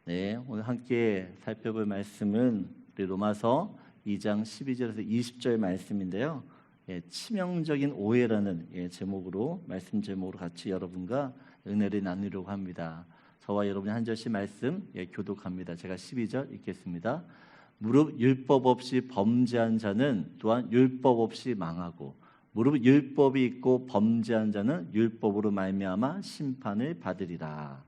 네, 오늘 함께 살펴볼 말씀은 우리 로마서 2장 12절에서 20절 말씀인데요. 치명적인 오해라는 제목으로 말씀 제목으로 같이 여러분과 은혜를 나누려고 합니다. 저와 여러분이 한 절씩 말씀 교독합니다. 제가 12절 읽겠습니다. 무릇 율법 없이 범죄한 자는 또한 율법 없이 망하고 무릇 율법이 있고 범죄한 자는 율법으로 말미암아 심판을 받으리라.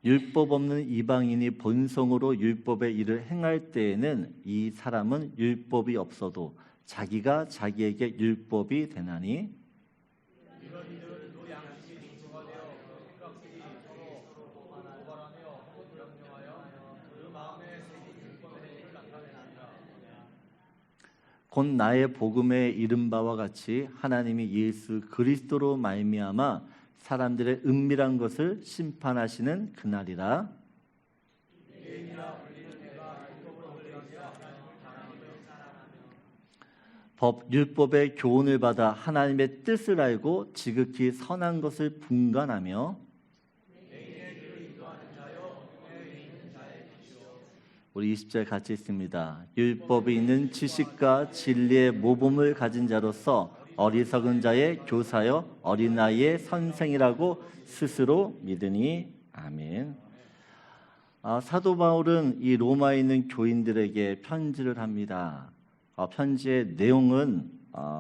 율법 없는 이방인이 본성으로 율법의 일을 행할 때에는 이 사람은 율법이 없어도 자기가 자기에게 율법이 되나니 곧 나의 복음에 이른 바와 같이 하나님이 예수 그리스도로 말미암아 사람들의 은밀한 것을 심판하시는 그날이라. 율법의 교훈을 받아 하나님의 뜻을 알고 지극히 선한 것을 분간하며 우리 20절 같이 있습니다. 율법이 있는 지식과 진리의 모범을 가진 자로서 어리석은 자의 교사여 어린 나이의 선생이라고 스스로 믿으니. 아멘. 사도 바울은 이 로마에 있는 교인들에게 편지를 합니다. 편지의 내용은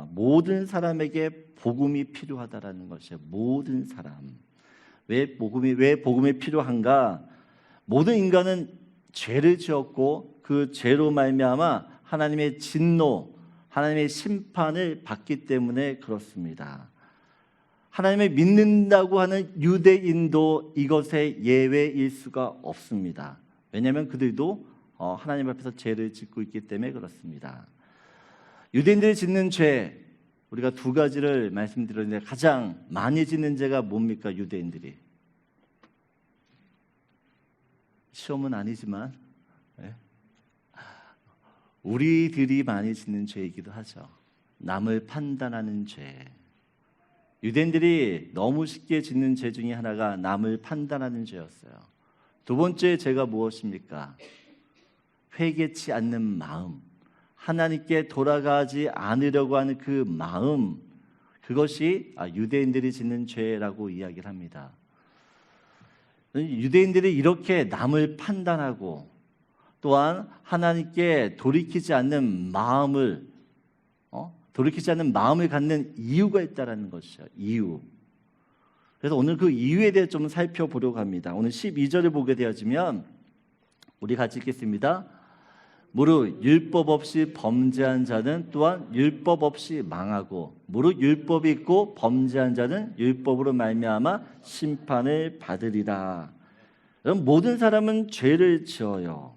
모든 사람에게 복음이 필요하다라는 것이에요. 모든 사람. 왜 복음이 필요한가? 모든 인간은 죄를 지었고 그 죄로 말미암아 하나님의 진노, 하나님의 심판을 받기 때문에 그렇습니다. 하나님을 믿는다고 하는 유대인도 이것의 예외일 수가 없습니다. 왜냐하면 그들도 하나님 앞에서 죄를 짓고 있기 때문에 그렇습니다. 유대인들이 짓는 죄, 우리가 두 가지를 말씀드렸는데 가장 많이 짓는 죄가 뭡니까? 유대인들이. 시험은 아니지만 우리들이 많이 짓는 죄이기도 하죠. 남을 판단하는 죄. 유대인들이 너무 쉽게 짓는 죄 중에 하나가 남을 판단하는 죄였어요. 두 번째 죄가 무엇입니까? 회개치 않는 마음, 하나님께 돌아가지 않으려고 하는 그 마음, 그것이 유대인들이 짓는 죄라고 이야기를 합니다. 유대인들이 이렇게 남을 판단하고 또한 하나님께 돌이키지 않는 마음을 갖는 이유가 있다는 것이죠. 이유. 그래서 오늘 그 이유에 대해 좀 살펴보려고 합니다. 오늘 12절을 보게 되어지면 우리 같이 읽겠습니다. 무릇 율법 없이 범죄한 자는 또한 율법 없이 망하고 무릇 율법이 있고 범죄한 자는 율법으로 말미암아 심판을 받으리라. 여러분, 모든 사람은 죄를 지어요.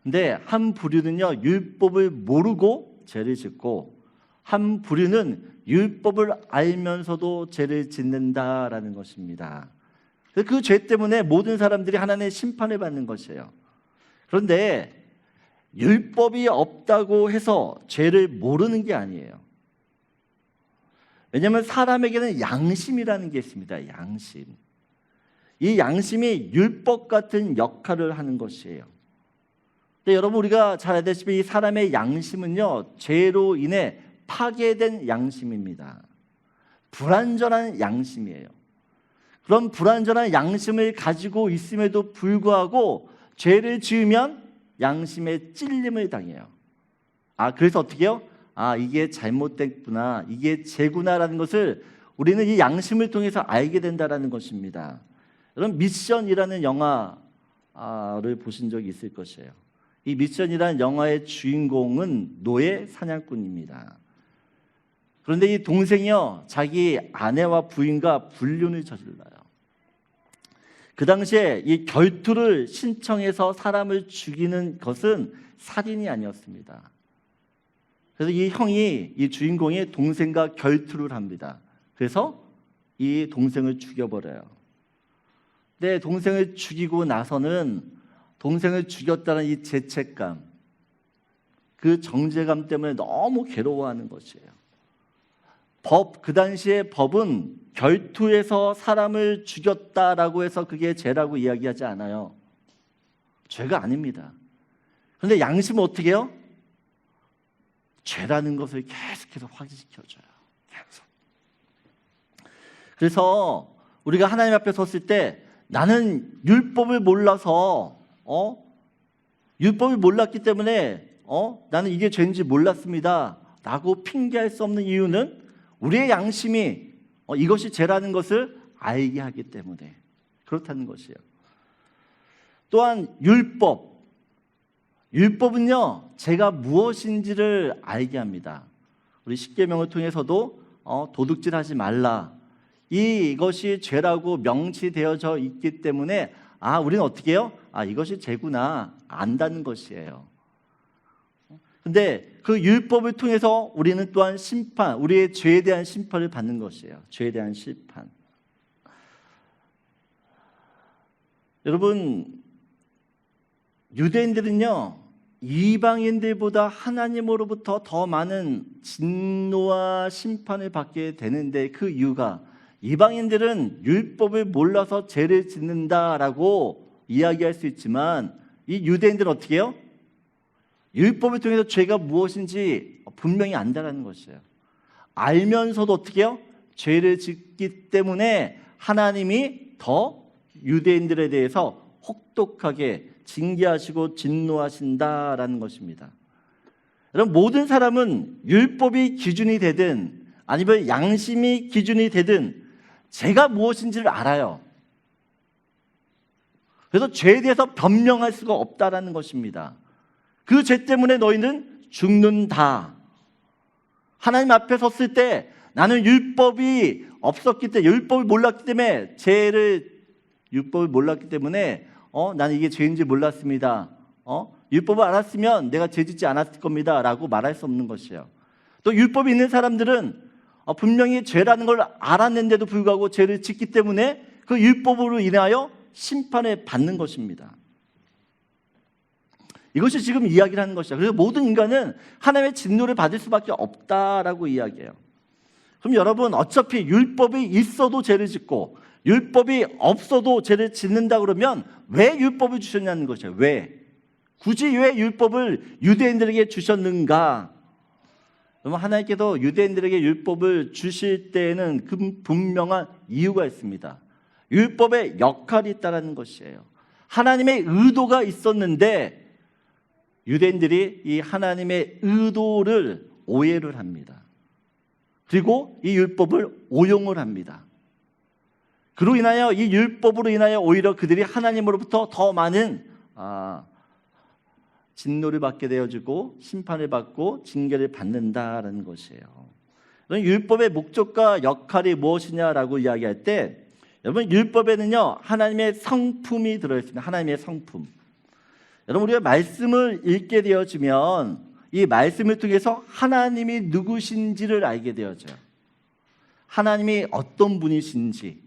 근데 한 부류는요, 율법을 모르고 죄를 짓고 한 부류는 율법을 알면서도 죄를 짓는다라는 것입니다. 그 죄 때문에 모든 사람들이 하나님의 심판을 받는 것이에요. 그런데 율법이 없다고 해서 죄를 모르는 게 아니에요. 왜냐하면 사람에게는 양심이라는 게 있습니다. 양심. 이 양심이 율법 같은 역할을 하는 것이에요. 근데 여러분, 우리가 잘 알다시피 이 사람의 양심은요, 죄로 인해 파괴된 양심입니다. 불완전한 양심이에요. 그런 불완전한 양심을 가지고 있음에도 불구하고 죄를 지으면 양심의 찔림을 당해요. 그래서 어떻게 해요? 이게 잘못됐구나, 이게 죄구나라는 것을 우리는 이 양심을 통해서 알게 된다는 것입니다. 여러분, 미션이라는 영화를 보신 적이 있을 것이에요. 이 미션이라는 영화의 주인공은 노예 사냥꾼입니다. 그런데 이 동생이요, 자기 아내와 부인과 불륜을 저질러요. 그 당시에 이 결투를 신청해서 사람을 죽이는 것은 살인이 아니었습니다. 그래서 이 주인공이 동생과 결투를 합니다. 그래서 이 동생을 죽여버려요. 근데 동생을 죽이고 나서는 동생을 죽였다는 이 죄책감, 그 정죄감 때문에 너무 괴로워하는 것이에요. 그 당시에 법은 결투에서 사람을 죽였다라고 해서 그게 죄라고 이야기하지 않아요. 죄가 아닙니다. 그런데 양심은 어떻게 해요? 죄라는 것을 계속해서 확인시켜줘요. 계속. 그래서 우리가 하나님 앞에 섰을 때 나는 율법을 몰라서 율법을 몰랐기 때문에 나는 이게 죄인지 몰랐습니다 라고 핑계할 수 없는 이유는 우리의 양심이 이것이 죄라는 것을 알게 하기 때문에 그렇다는 것이에요. 또한 율법은요 죄가 무엇인지를 알게 합니다. 우리 십계명을 통해서도 도둑질하지 말라, 이것이 죄라고 명시되어져 있기 때문에 우리는 어떻게 해요? 이것이 죄구나 안다는 것이에요. 근데 그 율법을 통해서 우리는 또한 심판, 우리의 죄에 대한 심판을 받는 것이에요. 죄에 대한 심판. 여러분, 유대인들은요 이방인들보다 하나님으로부터 더 많은 진노와 심판을 받게 되는데 그 이유가, 이방인들은 율법을 몰라서 죄를 짓는다라고 이야기할 수 있지만 이 유대인들은 어떻게 해요? 율법을 통해서 죄가 무엇인지 분명히 안다라는 것이에요. 알면서도 어떻게 해요? 죄를 짓기 때문에 하나님이 더 유대인들에 대해서 혹독하게 징계하시고 진노하신다라는 것입니다. 여러분, 모든 사람은 율법이 기준이 되든 아니면 양심이 기준이 되든 죄가 무엇인지를 알아요. 그래서 죄에 대해서 변명할 수가 없다라는 것입니다. 그 죄 때문에 너희는 죽는다. 하나님 앞에 섰을 때 나는 율법이 없었기 때문에, 율법을 몰랐기 때문에 율법을 몰랐기 때문에 나는 이게 죄인지 몰랐습니다. 율법을 알았으면 내가 죄 짓지 않았을 겁니다 라고 말할 수 없는 것이에요. 또 율법이 있는 사람들은 분명히 죄라는 걸 알았는데도 불구하고 죄를 짓기 때문에 그 율법으로 인하여 심판을 받는 것입니다. 이것이 지금 이야기를 하는 것이죠. 그래서 모든 인간은 하나님의 진노를 받을 수밖에 없다라고 이야기해요. 그럼 여러분, 어차피 율법이 있어도 죄를 짓고 율법이 없어도 죄를 짓는다 그러면 왜 율법을 주셨냐는 것이에요. 굳이 왜 율법을 유대인들에게 주셨는가? 그러면 하나님께서 유대인들에게 율법을 주실 때에는 그 분명한 이유가 있습니다. 율법의 역할이 있다는 것이에요. 하나님의 의도가 있었는데 유대인들이 이 하나님의 의도를 오해를 합니다. 그리고 이 율법을 오용을 합니다. 그로 인하여 이 율법으로 인하여 오히려 그들이 하나님으로부터 더 많은 진노를 받게 되어지고 심판을 받고 징계를 받는다라는 것이에요. 율법의 목적과 역할이 무엇이냐라고 이야기할 때, 여러분, 율법에는요 하나님의 성품이 들어있습니다. 하나님의 성품. 여러분, 우리가 말씀을 읽게 되어지면 이 말씀을 통해서 하나님이 누구신지를 알게 되어져요. 하나님이 어떤 분이신지,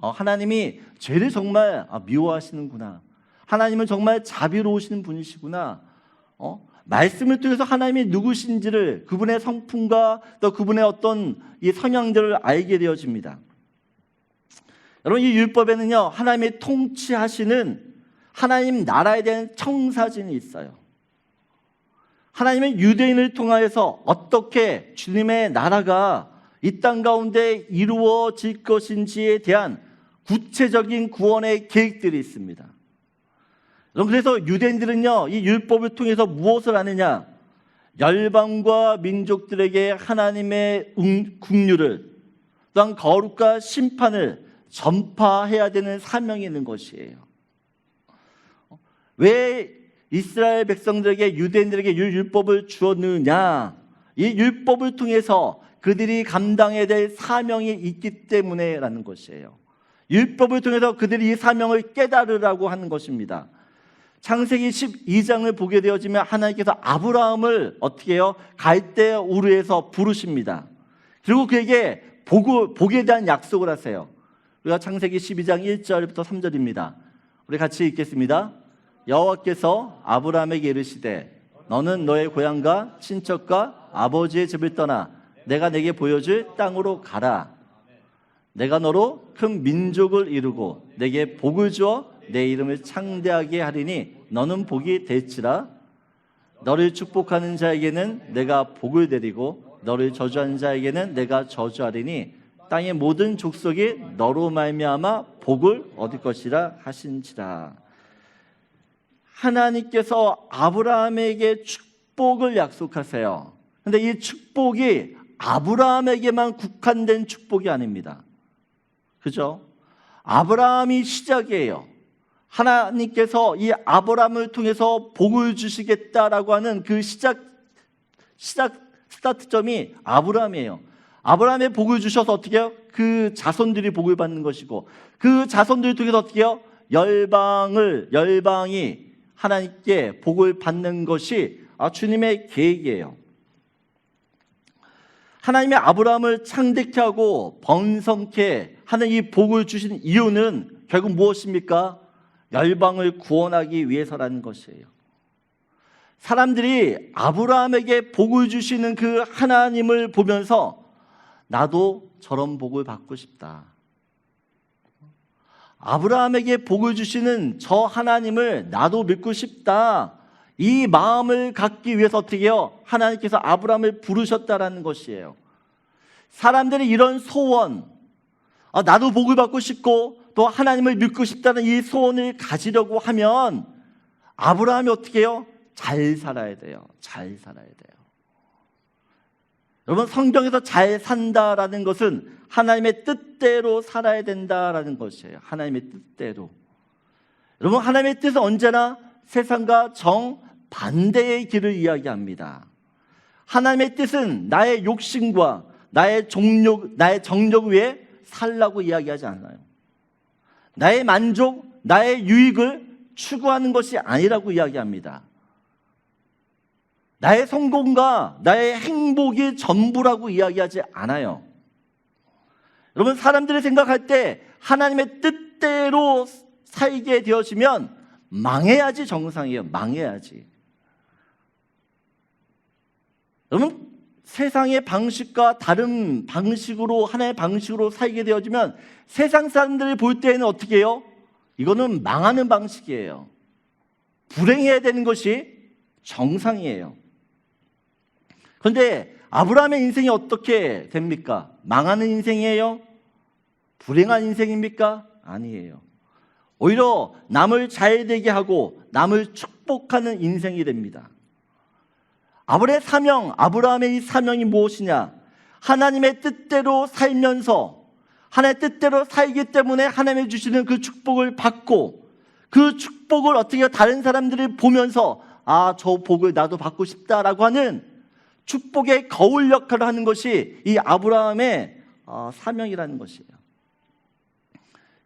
하나님이 죄를 정말 미워하시는구나, 하나님은 정말 자비로우신 분이시구나, 말씀을 통해서 하나님이 누구신지를, 그분의 성품과 또 그분의 어떤 이 성향들을 알게 되어집니다. 여러분, 이 율법에는요 하나님이 통치하시는 하나님 나라에 대한 청사진이 있어요. 하나님은 유대인을 통하여서 어떻게 주님의 나라가 이 땅 가운데 이루어질 것인지에 대한 구체적인 구원의 계획들이 있습니다. 그래서 유대인들은요 이 율법을 통해서 무엇을 하느냐? 열방과 민족들에게 하나님의 긍휼을, 또한 거룩과 심판을 전파해야 되는 사명이 있는 것이에요. 왜 이스라엘 백성들에게, 유대인들에게 율법을 주었느냐? 이 율법을 통해서 그들이 감당해야 될 사명이 있기 때문에라는 것이에요. 율법을 통해서 그들이 이 사명을 깨달으라고 하는 것입니다. 창세기 12장을 보게 되어지면 하나님께서 아브라함을 어떻게 해요? 갈대 우르에서 부르십니다. 그리고 그에게 복에 대한 약속을 하세요. 우리가 창세기 12장 1절부터 3절입니다. 우리 같이 읽겠습니다. 여호와께서 아브라함에게 이르시되 너는 너의 고향과 친척과 아버지의 집을 떠나 내가 내게 보여줄 땅으로 가라. 내가 너로 큰 민족을 이루고 내게 복을 주어 내 이름을 창대하게 하리니 너는 복이 될지라. 너를 축복하는 자에게는 내가 복을 내리고 너를 저주하는 자에게는 내가 저주하리니 땅의 모든 족속이 너로 말미암아 복을 얻을 것이라 하신지라. 하나님께서 아브라함에게 축복을 약속하세요. 그런데 이 축복이 아브라함에게만 국한된 축복이 아닙니다. 그죠? 아브라함이 시작이에요. 하나님께서 이 아브라함을 통해서 복을 주시겠다라고 하는 그 시작 스타트점이 아브라함이에요. 아브라함의 복을 주셔서 어떻게 해요? 그 자손들이 복을 받는 것이고, 그 자손들을 통해서 어떻게 해요? 열방이 하나님께 복을 받는 것이 주님의 계획이에요. 하나님의 아브라함을 창대케 하고 번성케 하는 이 복을 주신 이유는 결국 무엇입니까? 열방을 구원하기 위해서라는 것이에요. 사람들이 아브라함에게 복을 주시는 그 하나님을 보면서 나도 저런 복을 받고 싶다. 아브라함에게 복을 주시는 저 하나님을 나도 믿고 싶다. 이 마음을 갖기 위해서 어떻게 해요? 하나님께서 아브라함을 부르셨다라는 것이에요. 사람들이 이런 소원, 나도 복을 받고 싶고 또 하나님을 믿고 싶다는 이 소원을 가지려고 하면 아브라함이 어떻게 해요? 잘 살아야 돼요. 잘 살아야 돼요. 여러분, 성경에서 잘 산다라는 것은 하나님의 뜻대로 살아야 된다라는 것이에요. 하나님의 뜻대로. 여러분, 하나님의 뜻은 언제나 세상과 정반대의 길을 이야기합니다. 하나님의 뜻은 나의 욕심과 나의 정욕 위에 살라고 이야기하지 않아요. 나의 만족, 나의 유익을 추구하는 것이 아니라고 이야기합니다. 나의 성공과 나의 행복이 전부라고 이야기하지 않아요. 여러분, 사람들이 생각할 때 하나님의 뜻대로 살게 되어지면 망해야지 정상이에요. 망해야지. 여러분, 세상의 방식과 다른 방식으로, 하나의 방식으로 살게 되어지면 세상 사람들이 볼 때에는 어떻게 해요? 이거는 망하는 방식이에요. 불행해야 되는 것이 정상이에요. 그런데 아브라함의 인생이 어떻게 됩니까? 망하는 인생이에요? 불행한 인생입니까? 아니에요. 오히려 남을 잘되게 하고 남을 축복하는 인생이 됩니다. 아브라함의 이 사명이 무엇이냐? 하나님의 뜻대로 살면서 하나님의 뜻대로 살기 때문에 하나님이 주시는 그 축복을 받고, 그 축복을 어떻게 다른 사람들이 보면서 저 복을 나도 받고 싶다라고 하는 축복의 거울 역할을 하는 것이 이 아브라함의 사명이라는 것이에요.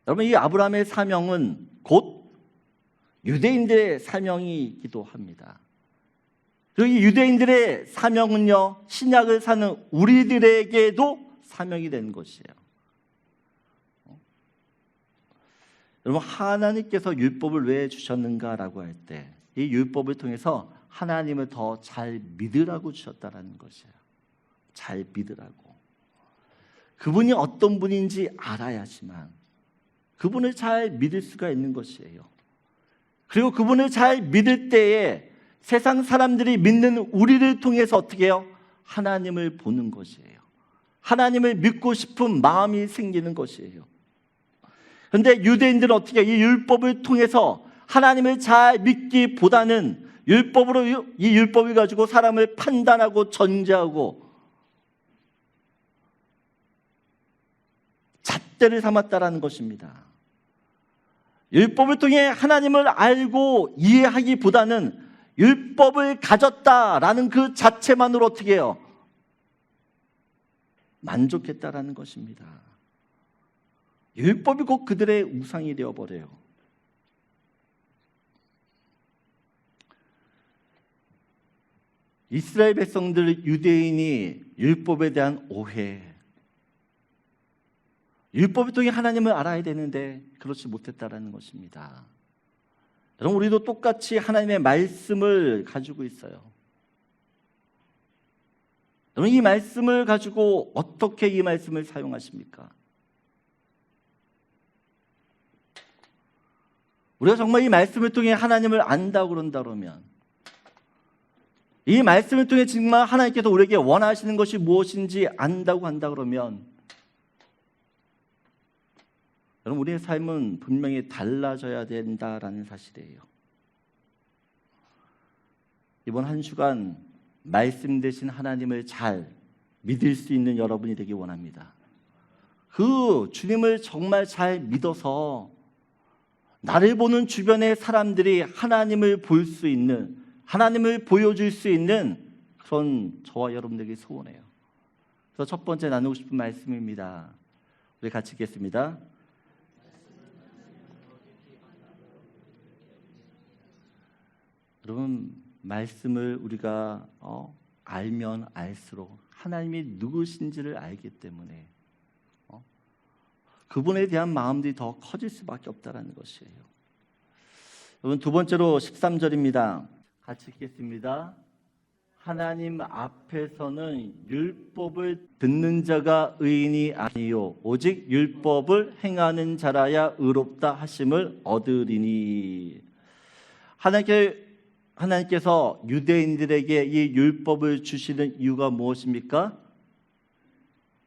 여러분, 이 아브라함의 사명은 곧 유대인들의 사명이기도 합니다. 그리고 이 유대인들의 사명은요, 신약을 사는 우리들에게도 사명이 되는 것이에요. 여러분, 하나님께서 율법을 왜 주셨는가라고 할 때 이 율법을 통해서 하나님을 더 잘 믿으라고 주셨다는 것이에요. 잘 믿으라고. 그분이 어떤 분인지 알아야지만 그분을 잘 믿을 수가 있는 것이에요. 그리고 그분을 잘 믿을 때에 세상 사람들이 믿는 우리를 통해서 어떻게 해요? 하나님을 보는 것이에요. 하나님을 믿고 싶은 마음이 생기는 것이에요. 그런데 유대인들은 어떻게 해요? 이 율법을 통해서 하나님을 잘 믿기보다는 이 율법을 가지고 사람을 판단하고 전제하고 잣대를 삼았다라는 것입니다. 율법을 통해 하나님을 알고 이해하기보다는 율법을 가졌다라는 그 자체만으로 어떻게 해요? 만족했다라는 것입니다. 율법이 곧 그들의 우상이 되어버려요. 이스라엘 백성들, 유대인이 율법에 대한 오해, 율법을 통해 하나님을 알아야 되는데 그렇지 못했다라는 것입니다. 여러분, 우리도 똑같이 하나님의 말씀을 가지고 있어요. 여러분, 이 말씀을 가지고 어떻게 이 말씀을 사용하십니까? 우리가 정말 이 말씀을 통해 하나님을 안다고 그런다 그러면, 이 말씀을 통해 정말 하나님께서 우리에게 원하시는 것이 무엇인지 안다고 한다 그러면, 여러분, 우리의 삶은 분명히 달라져야 된다라는 사실이에요. 이번 한 주간 말씀 되신 하나님을 잘 믿을 수 있는 여러분이 되기 원합니다. 그 주님을 정말 잘 믿어서 나를 보는 주변의 사람들이 하나님을 볼 수 있는, 하나님을 보여줄 수 있는 그런 저와 여러분들에게 소원해요. 그래서 첫 번째 나누고 싶은 말씀입니다. 우리 같이 읽겠습니다. 여러분, 말씀을 우리가 알면 알수록 하나님이 누구신지를 알기 때문에 그분에 대한 마음들이 더 커질 수밖에 없다는 것이에요. 여러분, 두 번째로 13절입니다. 같이 읽겠습니다. 하나님 앞에서는 율법을 듣는 자가 의인이 아니요 오직 율법을 행하는 자라야 의롭다 하심을 얻으리니. 하나님께서 유대인들에게 이 율법을 주시는 이유가 무엇입니까?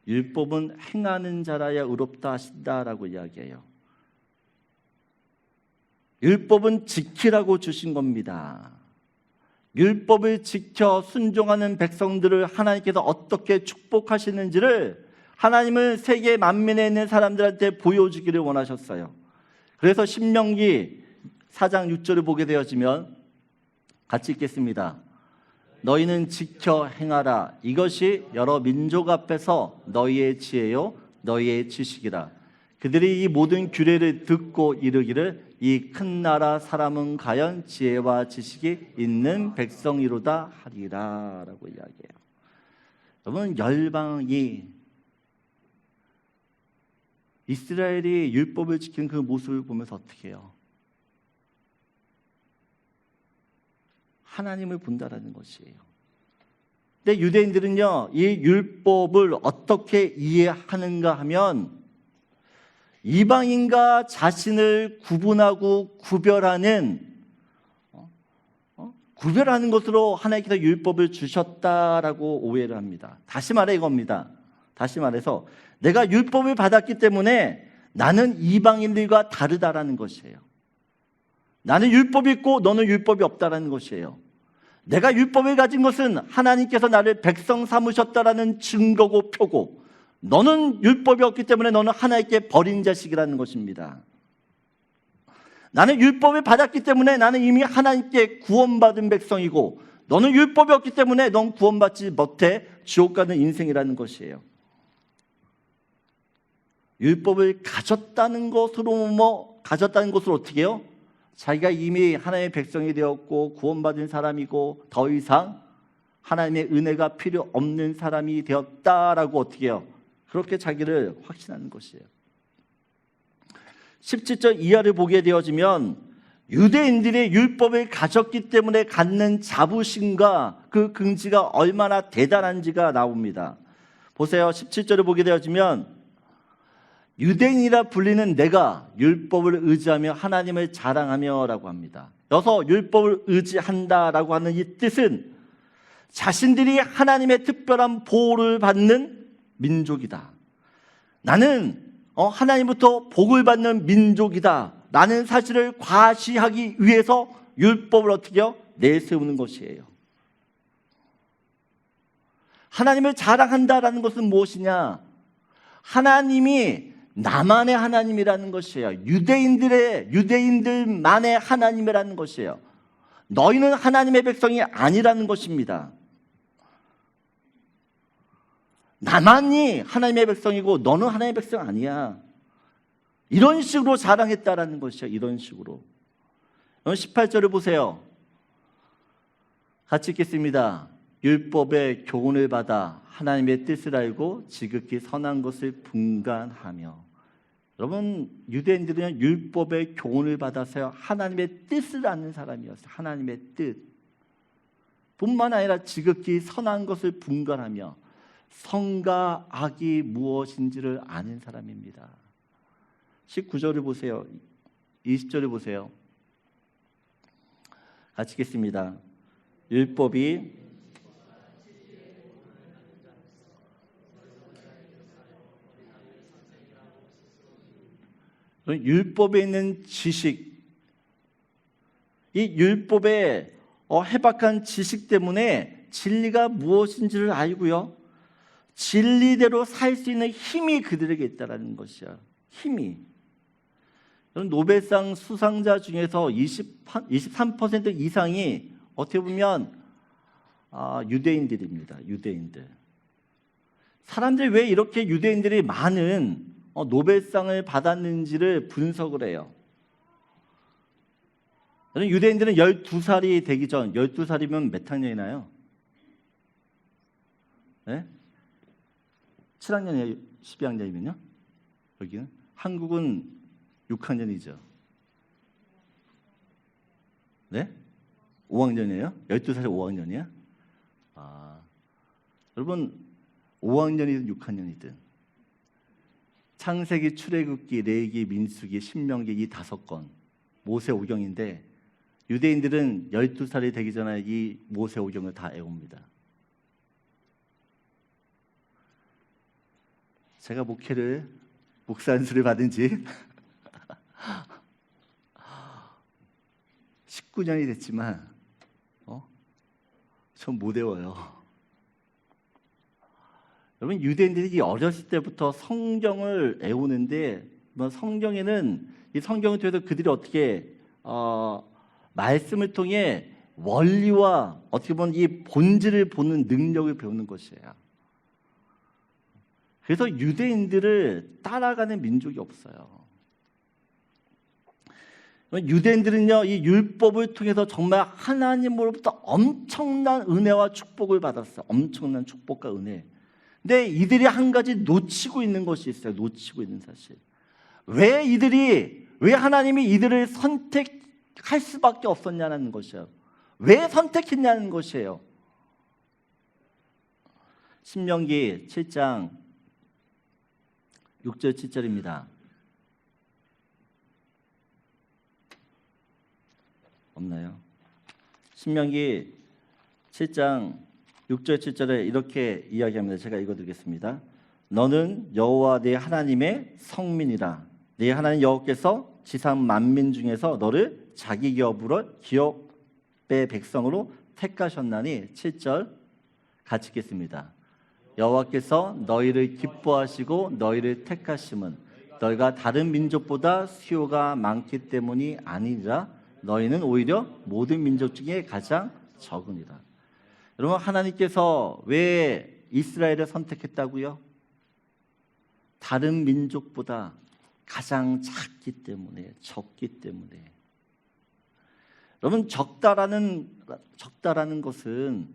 율법은 행하는 자라야 의롭다 하신다라고 이야기해요. 율법은 지키라고 주신 겁니다. 율법을 지켜 순종하는 백성들을 하나님께서 어떻게 축복하시는지를 하나님은 세계 만민에 있는 사람들한테 보여주기를 원하셨어요. 그래서 신명기 4장 6절을 보게 되어지면 같이 읽겠습니다. 너희는 지켜 행하라. 이것이 여러 민족 앞에서 너희의 지혜요 너희의 지식이라. 그들이 이 모든 규례를 듣고 이르기를 이 큰 나라 사람은 과연 지혜와 지식이 있는 백성이로다 하리라 라고 이야기해요. 여러분, 열방이 이스라엘이 율법을 지키는 그 모습을 보면서 어떻게 해요? 하나님을 본다라는 것이에요. 근데 유대인들은요, 이 율법을 어떻게 이해하는가 하면 이방인과 자신을 구분하고 구별하는 것으로 하나님께서 율법을 주셨다라고 오해를 합니다. 다시 말해 이겁니다. 다시 말해서 내가 율법을 받았기 때문에 나는 이방인들과 다르다라는 것이에요. 나는 율법이 있고 너는 율법이 없다라는 것이에요. 내가 율법을 가진 것은 하나님께서 나를 백성 삼으셨다라는 증거고 표고, 너는 율법이 없기 때문에 너는 하나님께 버린 자식이라는 것입니다. 나는 율법을 받았기 때문에 나는 이미 하나님께 구원받은 백성이고, 너는 율법이 없기 때문에 넌 구원받지 못해 지옥 가는 인생이라는 것이에요. 율법을 가졌다는 것으로 어떻게 해요? 자기가 이미 하나님의 백성이 되었고 구원받은 사람이고 더 이상 하나님의 은혜가 필요 없는 사람이 되었다라고 어떻게 해요? 그렇게 자기를 확신하는 것이에요. 17절 이하를 보게 되어지면 유대인들이 율법을 가졌기 때문에 갖는 자부심과 그 긍지가 얼마나 대단한지가 나옵니다. 보세요. 17절을 보게 되어지면 유대인이라 불리는 내가 율법을 의지하며 하나님을 자랑하며 라고 합니다. 여기서 율법을 의지한다라고 하는 이 뜻은 자신들이 하나님의 특별한 보호를 받는 민족이다. 나는 하나님부터 복을 받는 민족이다 라는 사실을 과시하기 위해서 율법을 어떻게 해요? 내세우는 것이에요. 하나님을 자랑한다라는 것은 무엇이냐? 하나님이 나만의 하나님이라는 것이에요. 유대인들만의 하나님이라는 것이에요. 너희는 하나님의 백성이 아니라는 것입니다. 나만이 하나님의 백성이고 너는 하나님의 백성 아니야. 이런 식으로 자랑했다라는 것이에요. 이런 식으로. 18절을 보세요. 같이 읽겠습니다. 율법의 교훈을 받아 하나님의 뜻을 알고 지극히 선한 것을 분간하며. 여러분, 유대인들은 율법의 교훈을 받아서 하나님의 뜻을 아는 사람이었어요. 하나님의 뜻 뿐만 아니라 지극히 선한 것을 분간하며 성과 악이 무엇인지를 아는 사람입니다. 19절을 보세요. 20절을 보세요. 같이 읽겠습니다. 율법이 율법에 있는 지식, 이 율법의 해박한 지식 때문에 진리가 무엇인지를 알고요, 진리대로 살 수 있는 힘이 그들에게 있다는 것이야. 힘이. 노벨상 수상자 중에서 23% 이상이 어떻게 보면 유대인들입니다. 유대인들. 사람들이 왜 이렇게 유대인들이 많은 노벨상을 받았는지를 분석을 해요. 유대인들은 12살이 되기 전, 12살이면 몇 학년이나요? 네? 7학년이에요? 12학년이면요? 여기는? 한국은 6학년이죠. 네? 5학년이에요? 12살이 5학년이야? 여러분 5학년이든 6학년이든 창세기, 출애굽기, 레위기, 민수기, 신명기 이 5권 모세오경인데 유대인들은 12살이 되기 전에 이 모세오경을 다 외웁니다. 제가 목사 안수를 받은 지 19년이 됐지만 전 못 외워요. 여러분 유대인들이 어렸을 때부터 성경을 외우는데 성경에는 이 성경을 통해서 그들이 어떻게 말씀을 통해 원리와 어떻게 보면 이 본질을 보는 능력을 배우는 것이에요. 그래서 유대인들을 따라가는 민족이 없어요. 유대인들은요, 이 율법을 통해서 정말 하나님으로부터 엄청난 은혜와 축복을 받았어요. 엄청난 축복과 은혜. 근데 이들이 한 가지 놓치고 있는 것이 있어요. 놓치고 있는 사실. 왜 하나님이 이들을 선택할 수밖에 없었냐는 것이에요. 왜 선택했냐는 것이에요. 신명기 7장 6절 7절입니다. 없나요? 신명기 7장 6절 7절에 이렇게 이야기합니다. 제가 읽어드리겠습니다. 너는 여호와 네 하나님의 성민이라. 네 하나님 여호와께서 지상 만민 중에서 너를 자기 기업의 백성으로 택하셨나니. 7절 같이 읽겠습니다. 여호와께서 너희를 기뻐하시고 너희를 택하심은 너희가 다른 민족보다 수요가 많기 때문이 아니라 너희는 오히려 모든 민족 중에 가장 적으니라. 여러분 하나님께서 왜 이스라엘을 선택했다고요? 다른 민족보다 가장 작기 때문에, 적기 때문에. 여러분 적다라는 것은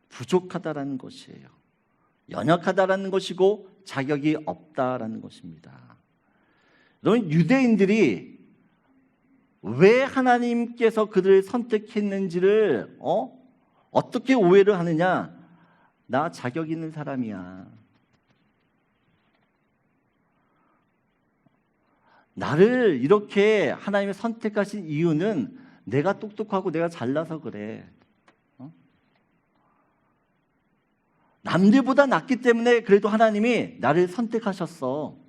부족하다라는 것이에요. 연약하다라는 것이고 자격이 없다라는 것입니다. 여러분 유대인들이 왜 하나님께서 그들을 선택했는지를 어떻게 오해를 하느냐? 나 자격 있는 사람이야. 나를 이렇게 하나님이 선택하신 이유는 내가 똑똑하고 내가 잘나서 그래. 남들보다 낫기 때문에 그래도 하나님이 나를 선택하셨어.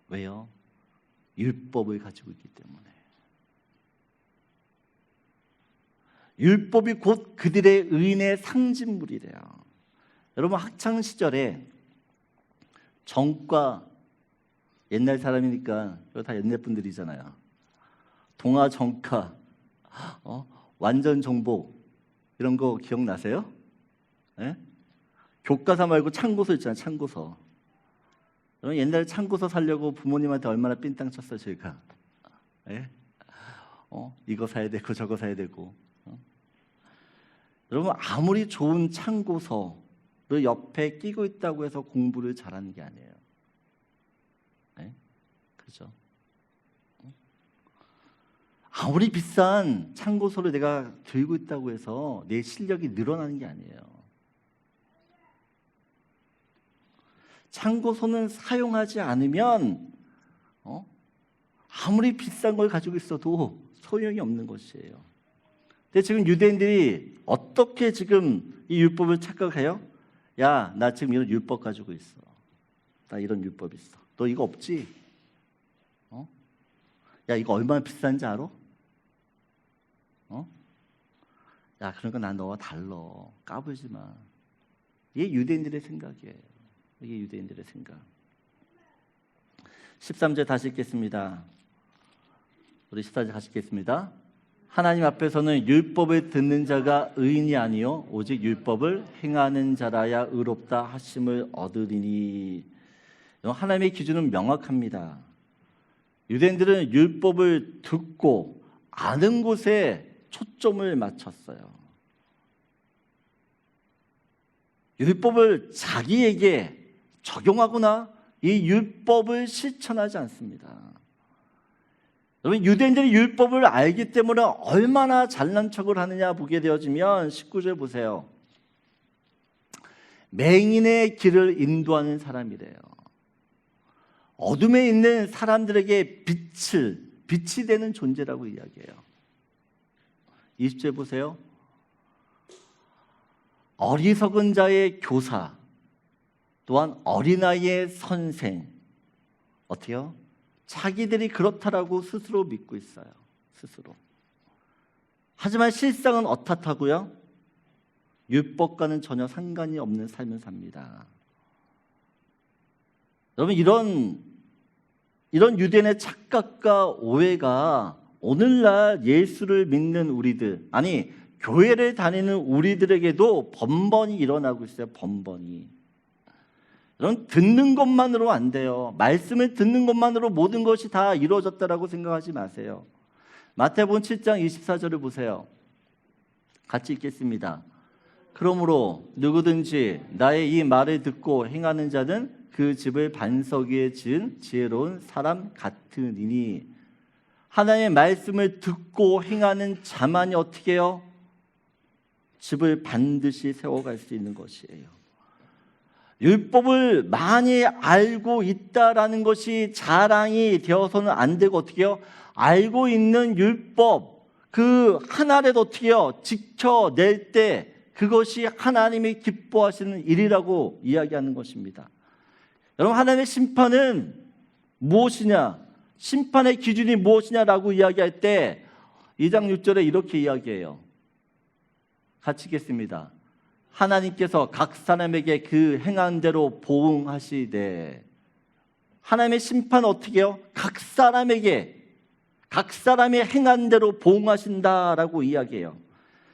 왜요? 율법을 가지고 있기 때문에. 율법이 곧 그들의 의인의 상징물이래요. 여러분 학창 시절에 정과, 옛날 사람이니까 다 옛날 분들이잖아요. 동화 정과, 완전 정복 이런 거 기억나세요? 네? 교과서 말고 참고서 있잖아요. 참고서. 여러분 옛날에 참고서 살려고 부모님한테 얼마나 삥땅 쳤어요 저희가. 네? 이거 사야 되고 저거 사야 되고. 여러분 아무리 좋은 참고서를 옆에 끼고 있다고 해서 공부를 잘하는 게 아니에요. 네? 그렇죠? 아무리 비싼 참고서를 내가 들고 있다고 해서 내 실력이 늘어나는 게 아니에요. 참고서는 사용하지 않으면 아무리 비싼 걸 가지고 있어도 소용이 없는 것이에요. 근데 지금 유대인들이 어떻게 지금 이 율법을 착각해요? 야, 나 지금 이런 율법 가지고 있어. 나 이런 율법 있어. 너 이거 없지? 야, 이거 얼마나 비싼지 알아? 야, 그러니까 난 너와 달라. 까불지 마. 이게 유대인들의 생각이에요. 이게 유대인들의 생각. 13절 다시 읽겠습니다. 우리 14절 다시 읽겠습니다. 하나님 앞에서는 율법을 듣는 자가 의인이 아니요 오직 율법을 행하는 자라야 의롭다 하심을 얻으리니. 하나님의 기준은 명확합니다. 유대인들은 율법을 듣고 아는 곳에 초점을 맞췄어요. 율법을 자기에게 적용하거나 이 율법을 실천하지 않습니다. 여러분, 유대인들이 율법을 알기 때문에 얼마나 잘난 척을 하느냐 보게 되어지면 19절 보세요. 맹인의 길을 인도하는 사람이래요. 어둠에 있는 사람들에게 빛이 되는 존재라고 이야기해요. 20절 보세요. 어리석은 자의 교사, 또한 어린아이의 선생. 어때요? 자기들이 그렇다라고 스스로 믿고 있어요. 스스로. 하지만 실상은 어떻다고요? 율법과는 전혀 상관이 없는 삶을 삽니다. 여러분, 이런 유대인의 착각과 오해가 오늘날 예수를 믿는 우리들, 아니 교회를 다니는 우리들에게도 번번이 일어나고 있어요. 번번이. 여러분, 듣는 것만으로 안 돼요. 말씀을 듣는 것만으로 모든 것이 다 이루어졌다라고 생각하지 마세요. 마태복음 7장 24절을 보세요. 같이 읽겠습니다. 그러므로 누구든지 나의 이 말을 듣고 행하는 자는 그 집을 반석 위에 지은 지혜로운 사람 같으니니. 하나님의 말씀을 듣고 행하는 자만이 어떻게 해요? 집을 반드시 세워갈 수 있는 것이에요. 율법을 많이 알고 있다라는 것이 자랑이 되어서는 안 되고, 어떻게 해요? 알고 있는 율법 그 하나라도 어떻게 해요? 지켜낼 때 그것이 하나님이 기뻐하시는 일이라고 이야기하는 것입니다. 여러분, 하나님의 심판은 무엇이냐? 심판의 기준이 무엇이냐라고 이야기할 때 2장 6절에 이렇게 이야기해요. 같이 읽겠습니다. 하나님께서 각 사람에게 그 행한 대로 보응하시되. 하나님의 심판은 어떻게 해요? 각 사람에게, 각 사람이 행한 대로 보응하신다라고 이야기해요.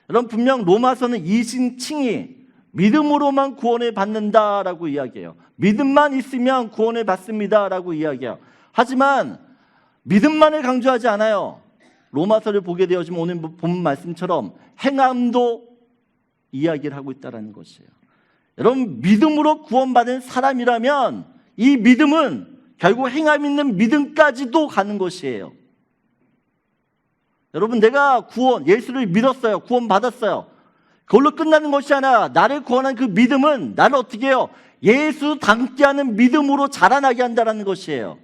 여러분, 분명 로마서는 이신칭이 믿음으로만 구원을 받는다라고 이야기해요. 믿음만 있으면 구원을 받습니다라고 이야기해요. 하지만 믿음만을 강조하지 않아요. 로마서를 보게 되어지면 오늘 본 말씀처럼 행함도 이야기를 하고 있다는 것이에요. 여러분, 믿음으로 구원받은 사람이라면 이 믿음은 결국 행함 있는 믿음까지도 가는 것이에요. 여러분, 내가 예수를 믿었어요. 구원받았어요. 그걸로 끝나는 것이 아니라 나를 구원한 그 믿음은 나를 어떻게 해요? 예수 닮게 하는 믿음으로 자라나게 한다는 것이에요.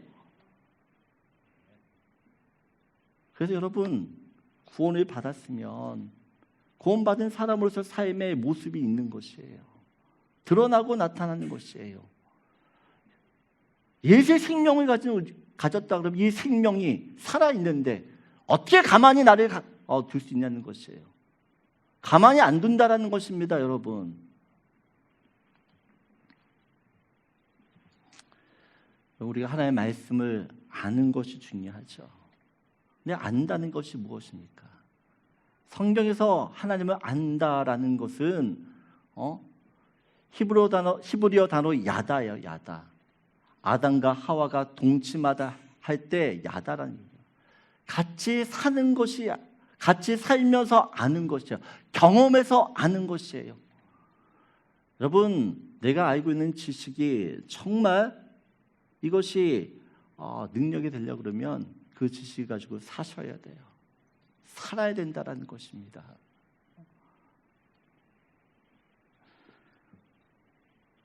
그래서 여러분, 구원을 받았으면 구원받은 사람으로서 삶의 모습이 있는 것이에요. 드러나고 나타나는 것이에요. 예수의 생명을 가졌다 그러면 이 생명이 살아있는데 어떻게 가만히 나를 둘 수 있냐는 것이에요. 가만히 안 둔다라는 것입니다, 여러분. 우리가 하나님의 말씀을 아는 것이 중요하죠. 근데 안다는 것이 무엇입니까? 성경에서 하나님을 안다라는 것은 히브리어 단어 야다예요. 야다. 아담과 하와가 동침하다 할 때 야다라는 얘기예요. 같이 사는 것이, 같이 살면서 아는 것이에요. 경험에서 아는 것이에요. 여러분, 내가 알고 있는 지식이 정말 이것이 능력이 되려고 그러면 그 지식을 가지고 사셔야 돼요. 살아야 된다라는 것입니다.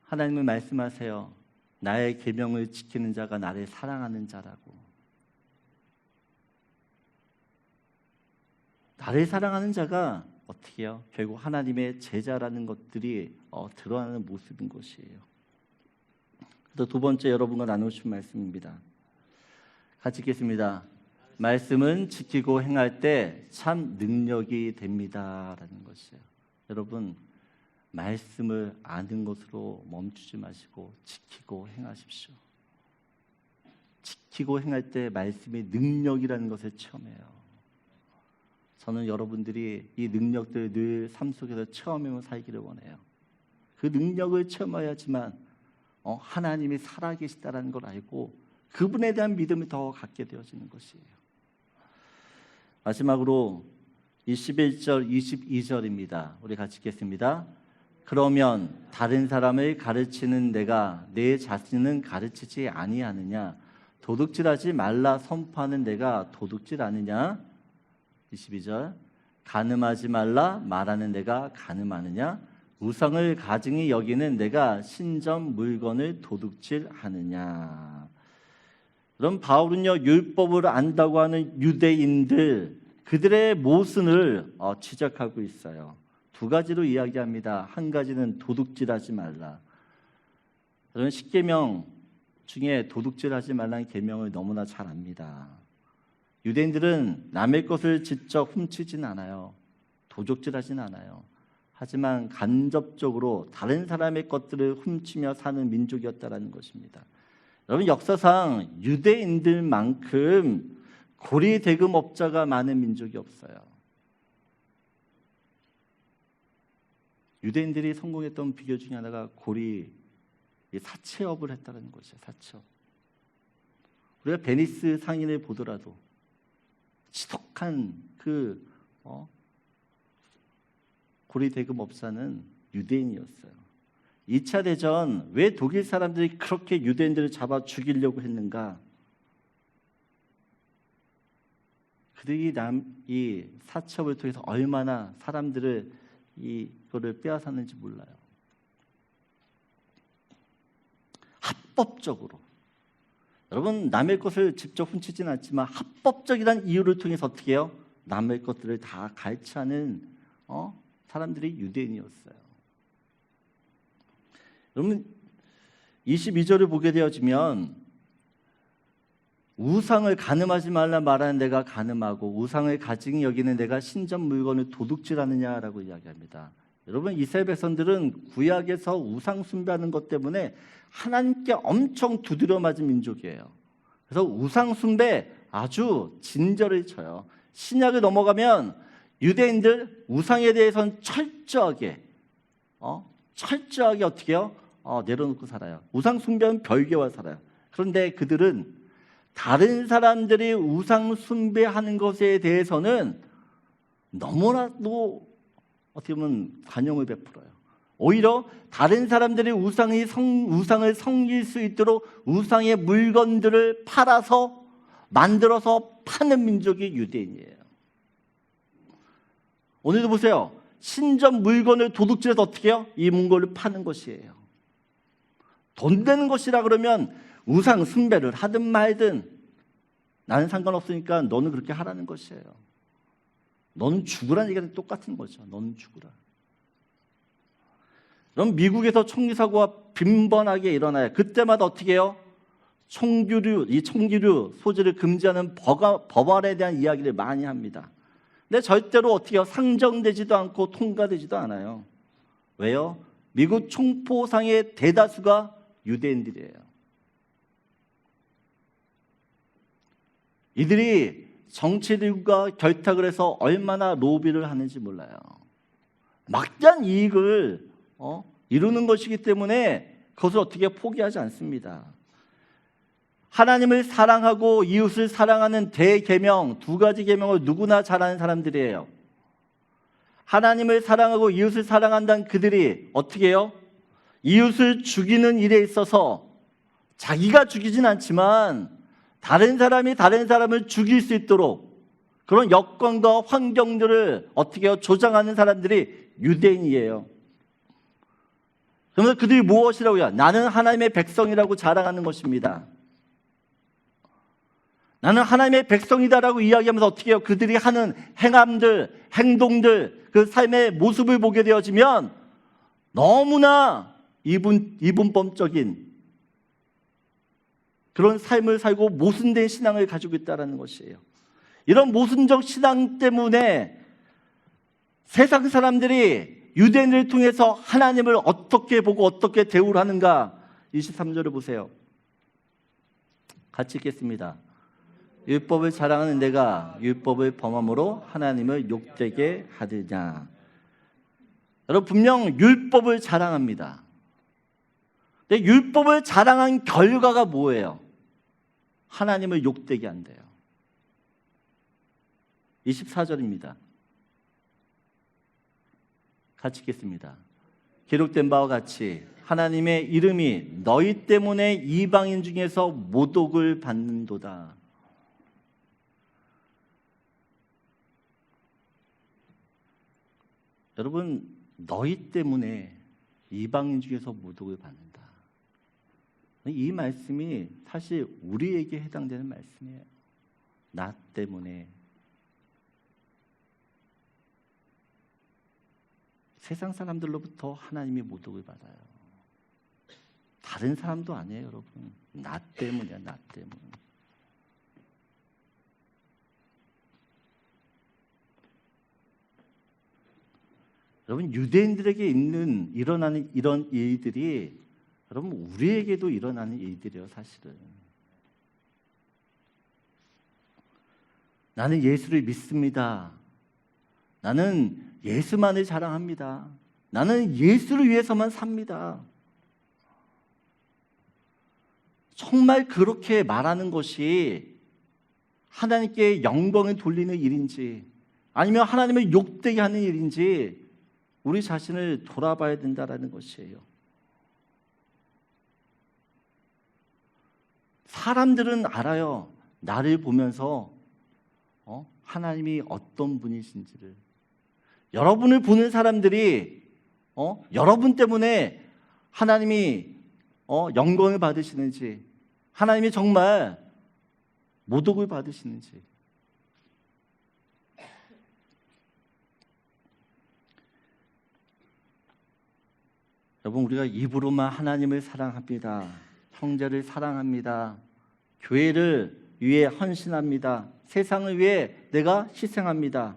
하나님은 말씀하세요. 나의 계명을 지키는 자가 나를 사랑하는 자라고. 나를 사랑하는 자가 어떻게 해요? 결국 하나님의 제자라는 것들이 드러나는 모습인 것이에요. 또 두 번째 여러분과 나누고 싶은 말씀입니다. 같이 읽겠습니다. 말씀은 지키고 행할 때 참 능력이 됩니다라는 것이에요. 여러분, 말씀을 아는 것으로 멈추지 마시고 지키고 행하십시오. 지키고 행할 때 말씀의 능력이라는 것을 체험해요. 저는 여러분들이 이 능력들을 늘 삶 속에서 체험하며 살기를 원해요. 그 능력을 체험해야지만 하나님이 살아계시다는 걸 알고 그분에 대한 믿음을 더 갖게 되어지는 것이에요. 마지막으로 21절, 22절입니다. 우리 같이 읽겠습니다. 그러면 다른 사람을 가르치는 내가 내 자신은 가르치지 아니하느냐? 도둑질하지 말라 선포하는 내가 도둑질 아느냐? 22절. 간음하지 말라 말하는 내가 간음하느냐? 우상을 가증히 여기는 내가 신전 물건을 도둑질하느냐? 그럼 바울은요, 율법을 안다고 하는 유대인들, 그들의 모순을 지적하고 있어요. 두 가지로 이야기합니다. 한 가지는 도둑질하지 말라. 저는 10계명 중에 도둑질하지 말라는 계명을 너무나 잘 압니다. 유대인들은 남의 것을 직접 훔치진 않아요. 도둑질하진 않아요. 하지만 간접적으로 다른 사람의 것들을 훔치며 사는 민족이었다는 것입니다. 여러분, 역사상 유대인들만큼 고리대금업자가 많은 민족이 없어요. 유대인들이 성공했던 비결 중에 하나가 사채업을 했다는 것이에요. 사채업. 우리가 베니스 상인을 보더라도 지독한 그 고리대금업자는 유대인이었어요. 2차 대전 왜 독일 사람들이 그렇게 유대인들을 잡아 죽이려고 했는가? 그들이 이 사채업을 통해서 얼마나 사람들을 이거를 빼앗았는지 몰라요. 합법적으로. 여러분, 남의 것을 직접 훔치지는 않지만 합법적이라는 이유를 통해서 어떻게 해요? 남의 것들을 다 갈취하는 사람들이 유대인이었어요. 여러분, 22절을 보게 되어지면 우상을 간음하지 말라 말하는 내가 간음하고 우상을 가증히 여기는 내가 신전 물건을 도둑질하느냐라고 이야기합니다. 여러분, 이스라엘 백성들은 구약에서 우상 숭배하는 것 때문에 하나님께 엄청 두드려 맞은 민족이에요. 그래서 우상 숭배 아주 진저를 쳐요. 신약을 넘어가면 유대인들 우상에 대해서는 철저하게 어떻게 해요? 내려놓고 살아요. 우상 숭배는 별개와 살아요. 그런데 그들은 다른 사람들이 우상 숭배하는 것에 대해서는 너무나도 어떻게 보면 관용을 베풀어요. 오히려 다른 사람들이 우상을 섬길 수 있도록 우상의 물건들을 팔아서 만들어서 파는 민족이 유대인이에요. 오늘도 보세요. 신전 물건을 도둑질해서 어떻게 해요? 이 물건을 파는 것이에요. 돈 되는 것이라 그러면 우상 숭배를 하든 말든 나는 상관없으니까 너는 그렇게 하라는 것이에요. 너는 죽으라는 얘기는 똑같은 거죠. 너는 죽으라. 그럼 미국에서 총기 사고가 빈번하게 일어나요. 그때마다 어떻게 해요? 총기류 소지를 금지하는 법안에 대한 이야기를 많이 합니다. 근데 절대로 어떻게 해요? 상정되지도 않고 통과되지도 않아요. 왜요? 미국 총포상의 대다수가 유대인들이에요. 이들이 정치들과 결탁을 해서 얼마나 로비를 하는지 몰라요. 막대한 이익을 이루는 것이기 때문에 그것을 어떻게 포기하지 않습니다. 하나님을 사랑하고 이웃을 사랑하는 대계명, 두 가지 계명을 누구나 잘 아는 사람들이에요. 하나님을 사랑하고 이웃을 사랑한다는 그들이 어떻게 해요? 이웃을 죽이는 일에 있어서 자기가 죽이진 않지만 다른 사람이 다른 사람을 죽일 수 있도록 그런 여건과 환경들을 어떻게 해요? 조장하는 사람들이 유대인이에요. 그러면서 그들이 무엇이라고요? 나는 하나님의 백성이라고 자랑하는 것입니다. 나는 하나님의 백성이다라고 이야기하면서 어떻게 해요? 그들이 하는 행함들, 행동들, 그 삶의 모습을 보게 되어지면 너무나 이분법적인 그런 삶을 살고 모순된 신앙을 가지고 있다는 것이에요. 이런 모순적 신앙 때문에 세상 사람들이 유대인을 통해서 하나님을 어떻게 보고 어떻게 대우를 하는가. 23절을 보세요. 같이 읽겠습니다. 율법을 자랑하는 내가 율법을 범함으로 하나님을 욕되게 하느냐. 여러분, 분명 율법을 자랑합니다. 근데 율법을 자랑한 결과가 뭐예요? 하나님을 욕되게 한대요. 24절입니다. 같이 읽겠습니다. 기록된 바와 같이 하나님의 이름이 너희 때문에 이방인 중에서 모독을 받는도다. 여러분, 너희 때문에 이방인 중에서 모독을 받는다. 이 말씀이 사실 우리에게 해당되는 말씀이에요. 나 때문에. 세상 사람들로부터 하나님이 모독을 받아요. 다른 사람도 아니에요, 여러분. 나 때문이야, 나 때문에. 여러분, 유대인들에게 일어나는 이런 일들이 여러분 우리에게도 일어나는 일들이에요, 사실은. 나는 예수를 믿습니다. 나는 예수만을 자랑합니다. 나는 예수를 위해서만 삽니다. 정말 그렇게 말하는 것이 하나님께 영광을 돌리는 일인지 아니면 하나님을 욕되게 하는 일인지 우리 자신을 돌아봐야 된다는 것이에요. 사람들은 알아요. 나를 보면서 하나님이 어떤 분이신지를. 여러분을 보는 사람들이 여러분 때문에 하나님이 영광을 받으시는지, 하나님이 정말 모독을 받으시는지. 여러분, 우리가 입으로만 하나님을 사랑합니다. 형제를 사랑합니다. 교회를 위해 헌신합니다. 세상을 위해 내가 희생합니다.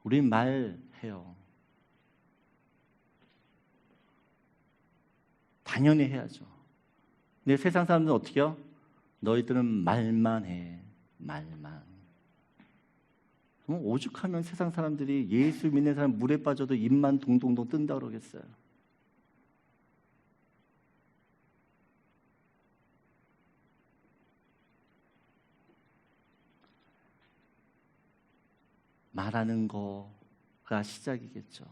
우린 말해요. 당연히 해야죠. 근데 세상 사람들은 어떻게 해요? 너희들은 말만 해. 말만. 오죽하면 세상 사람들이 예수 믿는 사람 물에 빠져도 입만 동동동 뜬다 그러겠어요. 말하는 거가 시작이겠죠.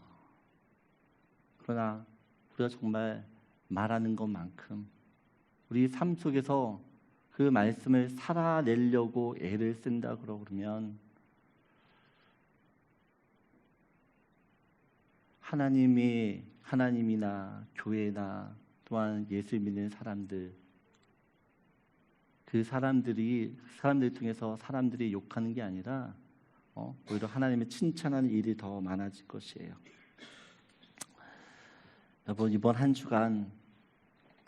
그러나 우리가 정말 말하는 것만큼 우리 삶 속에서 그 말씀을 살아내려고 애를 쓴다 그러면 하나님이나 교회나 또한 예수 믿는 사람들, 그 사람들 통해서 사람들이 욕하는 게 아니라 오히려 하나님의 칭찬하는 일이 더 많아질 것이에요. 여러분, 이번 한 주간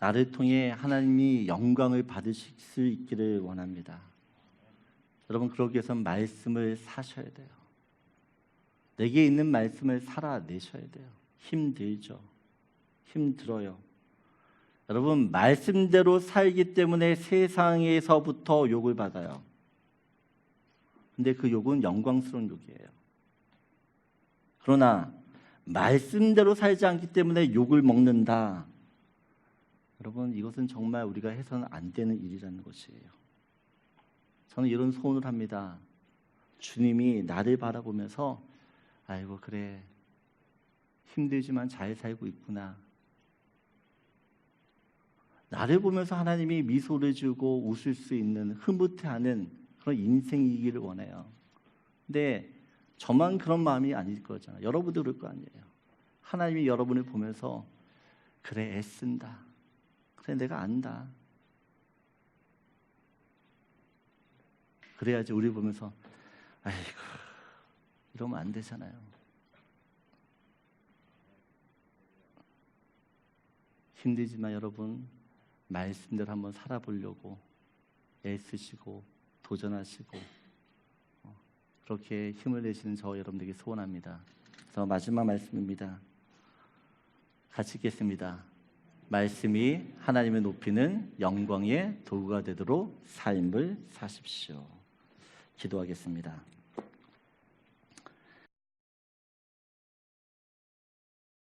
나를 통해 하나님이 영광을 받으실 수 있기를 원합니다. 여러분, 그러기 위해서는 말씀을 사셔야 돼요. 내게 있는 말씀을 살아내셔야 돼요. 힘들죠. 힘들어요. 여러분, 말씀대로 살기 때문에 세상에서부터 욕을 받아요. 근데 그 욕은 영광스러운 욕이에요. 그러나 말씀대로 살지 않기 때문에 욕을 먹는다. 여러분, 이것은 정말 우리가 해서는 안 되는 일이라는 것이에요. 저는 이런 소원을 합니다. 주님이 나를 바라보면서 아이고 그래, 힘들지만 잘 살고 있구나. 나를 보면서 하나님이 미소를 주고 웃을 수 있는, 흐뭇해하는 그런 인생이기를 원해요. 근데 저만 그런 마음이 아닐 거잖아요. 여러분도 그럴 거 아니에요. 하나님이 여러분을 보면서 그래 애쓴다. 그래 내가 안다. 그래야지 우리 보면서 아이고 이러면 안 되잖아요. 힘들지만 여러분 말씀대로 한번 살아보려고 애쓰시고 도전하시고 그렇게 힘을 내시는 저 여러분들에게 소원합니다. 그래서 마지막 말씀입니다. 같이 읽겠습니다. 말씀이 하나님을 높이는 영광의 도구가 되도록 삶을 사십시오. 기도하겠습니다.